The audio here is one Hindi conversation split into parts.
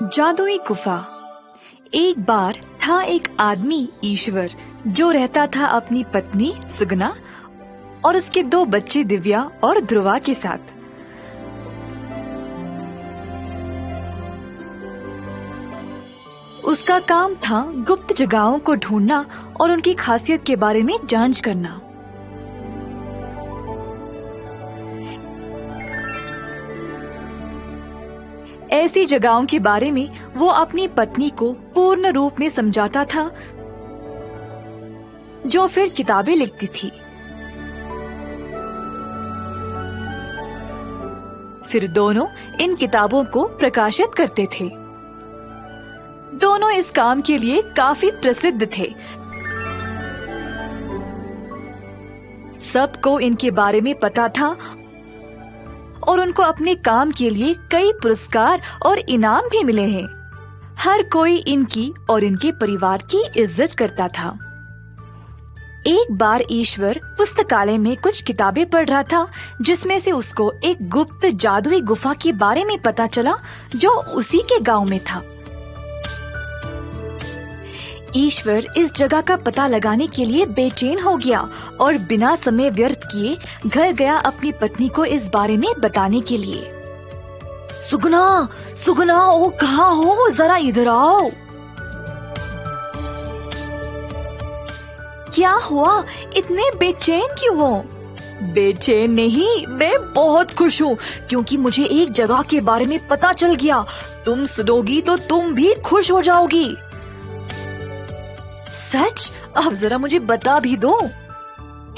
जादुई गुफा। एक बार था एक आदमी ईश्वर जो रहता था अपनी पत्नी सुगना और उसके दो बच्चे दिव्या और ध्रुवा के साथ। उसका काम था गुप्त जगहों को ढूंढना और उनकी खासियत के बारे में जांच करना। ऐसी जगहों के बारे में वो अपनी पत्नी को पूर्ण रूप में समझाता था, जो फिर किताबें लिखती थी। फिर दोनों इन किताबों को प्रकाशित करते थे। दोनों इस काम के लिए काफी प्रसिद्ध थे। सबको इनके बारे में पता था और उनको अपने काम के लिए कई पुरस्कार और इनाम भी मिले हैं। हर कोई इनकी और इनके परिवार की इज्जत करता था। एक बार ईश्वर पुस्तकालय में कुछ किताबें पढ़ रहा था, जिसमें से उसको एक गुप्त जादुई गुफा के बारे में पता चला जो उसी के गांव में था। ईश्वर इस जगह का पता लगाने के लिए बेचैन हो गया और बिना समय व्यर्थ किए घर गया अपनी पत्नी को इस बारे में बताने के लिए। सुगना, सुगना, ओ कहाँ हो? जरा इधर आओ। क्या हुआ? इतने बेचैन क्यों हो? बेचैन नहीं, मैं बहुत खुश हूँ क्योंकि मुझे एक जगह के बारे में पता चल गया। तुम सुनोगी तो तुम भी खुश हो जाओगी। सच? अब जरा मुझे बता भी दो।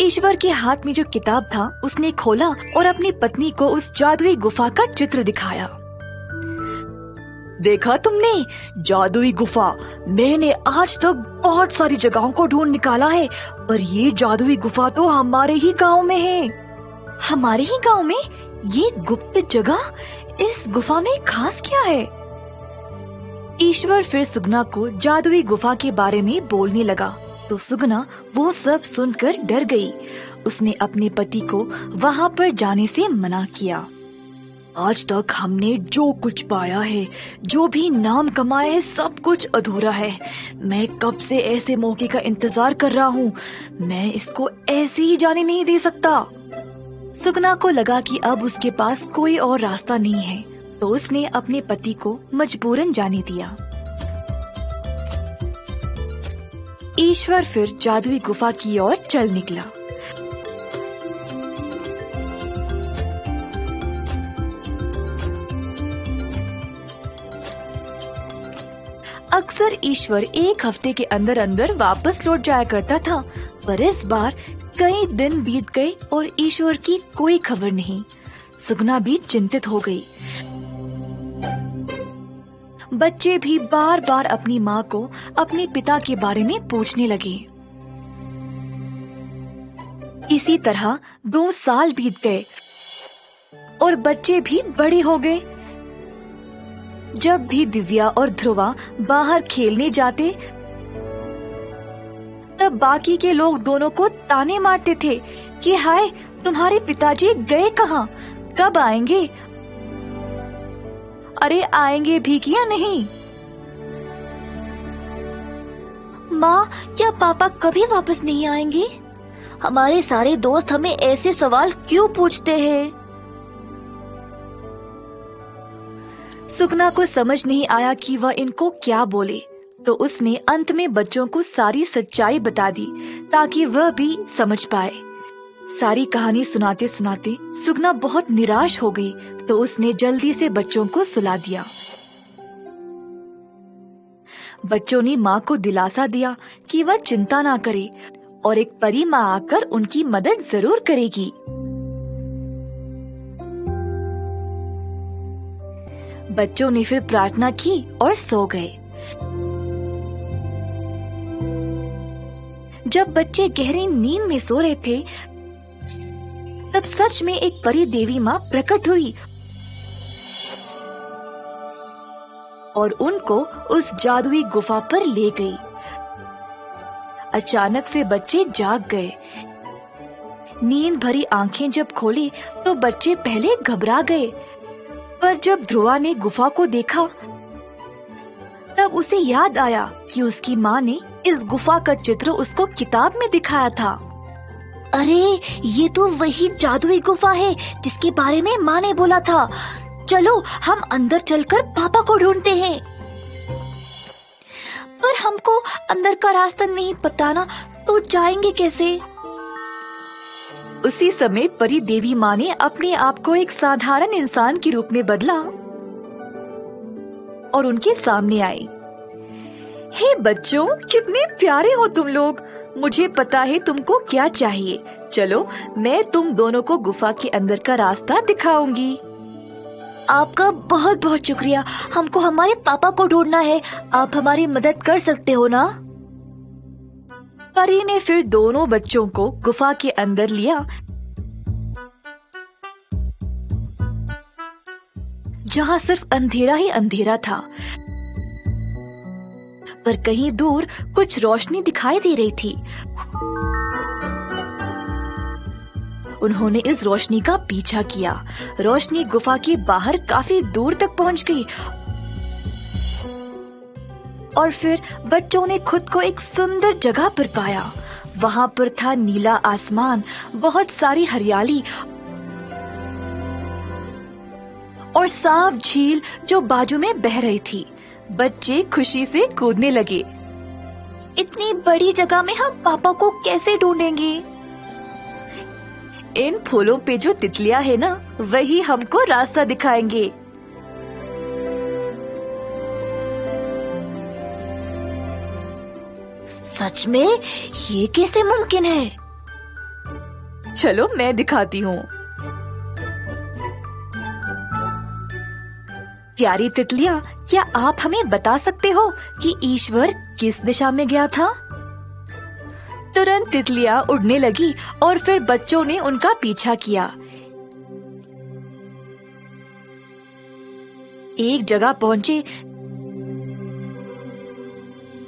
ईश्वर के हाथ में जो किताब था उसने खोला और अपनी पत्नी को उस जादुई गुफा का चित्र दिखाया। देखा तुमने? जादुई गुफा। मैंने आज तक बहुत सारी जगहों को ढूंढ निकाला है, पर ये जादुई गुफा तो हमारे ही गांव में है। हमारे ही गांव में? ये गुप्त जगह? इस गुफा में खास क्या है? ईश्वर फिर सुगना को जादुई गुफा के बारे में बोलने लगा, तो सुगना वो सब सुनकर डर गई। उसने अपने पति को वहाँ पर जाने से मना किया। आज तक हमने जो कुछ पाया है, जो भी नाम कमाया है, सब कुछ अधूरा है। मैं कब से ऐसे मौके का इंतजार कर रहा हूँ। मैं इसको ऐसे ही जाने नहीं दे सकता। सुगना को लगा कि अब उसके पास कोई और रास्ता नहीं है, तो उसने अपने पति को मजबूरन जाने दिया। ईश्वर फिर जादुई गुफा की ओर चल निकला। अक्सर ईश्वर एक हफ्ते के अंदर अंदर वापस लौट जाया करता था, पर इस बार कई दिन बीत गए और ईश्वर की कोई खबर नहीं। सुगना भी चिंतित हो गई। बच्चे भी बार बार अपनी माँ को अपने पिता के बारे में पूछने लगे। इसी तरह 2 साल बीत गए और बच्चे भी बड़े हो गए। जब भी दिव्या और ध्रुवा बाहर खेलने जाते, तब बाकी के लोग दोनों को ताने मारते थे कि हाय, तुम्हारे पिताजी गए कहाँ? कब आएंगे? अरे आएंगे भी कि या नहीं? माँ, क्या पापा कभी वापस नहीं आएंगे? हमारे सारे दोस्त हमें ऐसे सवाल क्यों पूछते हैं? सुगना को समझ नहीं आया कि वह इनको क्या बोले, तो उसने अंत में बच्चों को सारी सच्चाई बता दी ताकि वह भी समझ पाए। सारी कहानी सुनाते सुनाते सुगना बहुत निराश हो गई, तो उसने जल्दी से बच्चों को सुला दिया। बच्चों ने माँ को दिलासा दिया कि वह चिंता ना करे और एक परी माँ आकर उनकी मदद जरूर करेगी। बच्चों ने फिर प्रार्थना की और सो गए। जब बच्चे गहरी नींद में सो रहे थे, तब सच में एक परी देवी माँ प्रकट हुई और उनको उस जादुई गुफा पर ले गई। अचानक से बच्चे जाग गए। नींद भरी आंखें जब खोली तो बच्चे पहले घबरा गए, पर जब ध्रुवा ने गुफा को देखा तब उसे याद आया कि उसकी माँ ने इस गुफा का चित्र उसको किताब में दिखाया था। अरे ये तो वही जादुई गुफा है जिसके बारे में माँ ने बोला था। चलो हम अंदर चलकर पापा को ढूंढते हैं। पर हमको अंदर का रास्ता नहीं पता ना, तो जाएंगे कैसे? उसी समय परी देवी माँ ने अपने आप को एक साधारण इंसान के रूप में बदला और उनके सामने आई। हे बच्चों, कितने प्यारे हो तुम लोग। मुझे पता है तुमको क्या चाहिए। चलो मैं तुम दोनों को गुफा के अंदर का रास्ता दिखाऊंगी। आपका बहुत बहुत शुक्रिया। हमको हमारे पापा को ढूंढना है। आप हमारी मदद कर सकते हो ना? परी ने फिर दोनों बच्चों को गुफा के अंदर लिया, जहाँ सिर्फ अंधेरा ही अंधेरा था, पर कहीं दूर कुछ रोशनी दिखाई दे रही थी। उन्होंने इस रोशनी का पीछा किया। रोशनी गुफा के बाहर काफी दूर तक पहुंच गई और फिर बच्चों ने खुद को एक सुंदर जगह पर पाया। वहां पर था नीला आसमान, बहुत सारी हरियाली और साफ झील जो बाजू में बह रही थी। बच्चे खुशी से कूदने लगे। इतनी बड़ी जगह में हम पापा को कैसे ढूंढेंगे? इन फूलों पे जो तितलियां है ना, वही हमको रास्ता दिखाएंगे। सच में ये कैसे मुमकिन है? चलो मैं दिखाती हूँ। प्यारी तितलियां, क्या आप हमें बता सकते हो कि ईश्वर किस दिशा में गया था? तुरंत तितलियां उड़ने लगी और फिर बच्चों ने उनका पीछा किया। एक जगह पहुंचे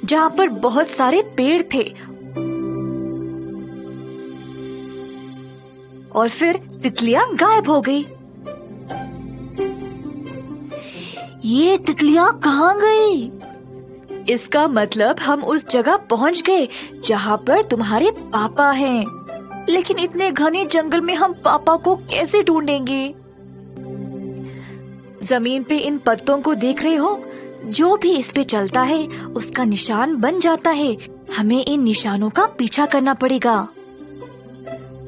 जहां पर बहुत सारे पेड़ थे और फिर तितलियां गायब हो गई। ये तितलियां कहाँ गई? इसका मतलब हम उस जगह पहुंच गए जहां पर तुम्हारे पापा हैं। लेकिन इतने घने जंगल में हम पापा को कैसे ढूंढेंगे? जमीन पे इन पत्तों को देख रहे हो? जो भी इस पे चलता है उसका निशान बन जाता है। हमें इन निशानों का पीछा करना पड़ेगा।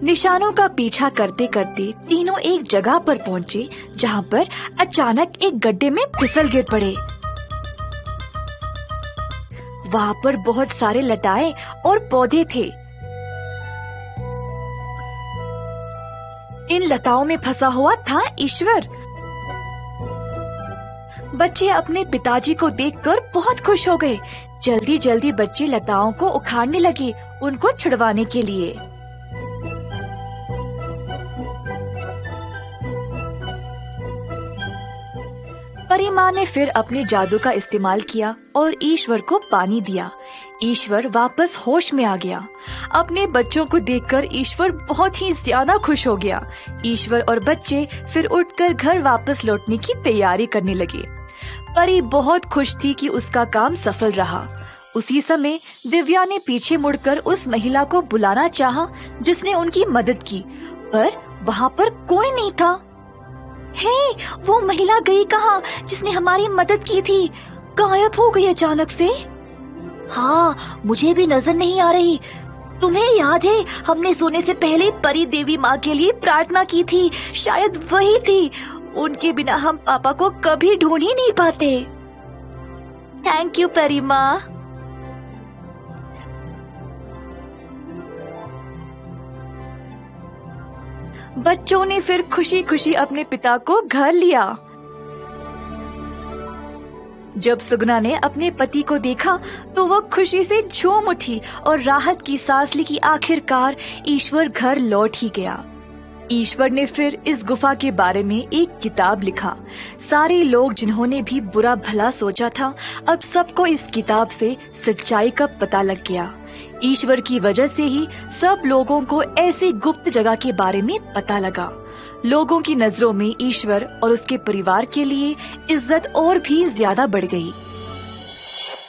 निशानों का पीछा करते करते तीनों एक जगह पर पहुंचे जहां पर अचानक एक गड्ढे में फिसल गिर पड़े। वहां पर बहुत सारे लताएं और पौधे थे। इन लताओं में फंसा हुआ था ईश्वर। बच्चे अपने पिताजी को देखकर बहुत खुश हो गए। जल्दी जल्दी बच्चे लताओं को उखाड़ने लगे उनको छुड़वाने के लिए। परी माँ ने फिर अपने जादू का इस्तेमाल किया और ईश्वर को पानी दिया। ईश्वर वापस होश में आ गया। अपने बच्चों को देखकर ईश्वर बहुत ही ज्यादा खुश हो गया। ईश्वर और बच्चे फिर उठकर घर वापस लौटने की तैयारी करने लगे। परी बहुत खुश थी कि उसका काम सफल रहा। उसी समय दिव्या ने पीछे मुड़कर उस महिला को बुलाना चाहा जिसने उनकी मदद की, पर वहाँ पर कोई नहीं था। हे, वो महिला गई कहाँ जिसने हमारी मदद की थी? गायब हो गई अचानक से। हाँ, मुझे भी नजर नहीं आ रही। तुम्हें याद है हमने सोने से पहले परी देवी माँ के लिए प्रार्थना की थी? शायद वही थी। उनके बिना हम पापा को कभी ढूंढ ही नहीं पाते। थैंक यू परी माँ। बच्चों ने फिर खुशी खुशी अपने पिता को घर लिया। जब सुगना ने अपने पति को देखा तो वह खुशी से झूम उठी और राहत की सांस ली कि आखिरकार ईश्वर घर लौट ही गया। ईश्वर ने फिर इस गुफा के बारे में एक किताब लिखा। सारे लोग जिन्होंने भी बुरा भला सोचा था, अब सबको इस किताब से सच्चाई का पता लग गया। ईश्वर की वजह से ही सब लोगों को ऐसी गुप्त जगह के बारे में पता लगा। लोगों की नजरों में ईश्वर और उसके परिवार के लिए इज्जत और भी ज्यादा बढ़ गई।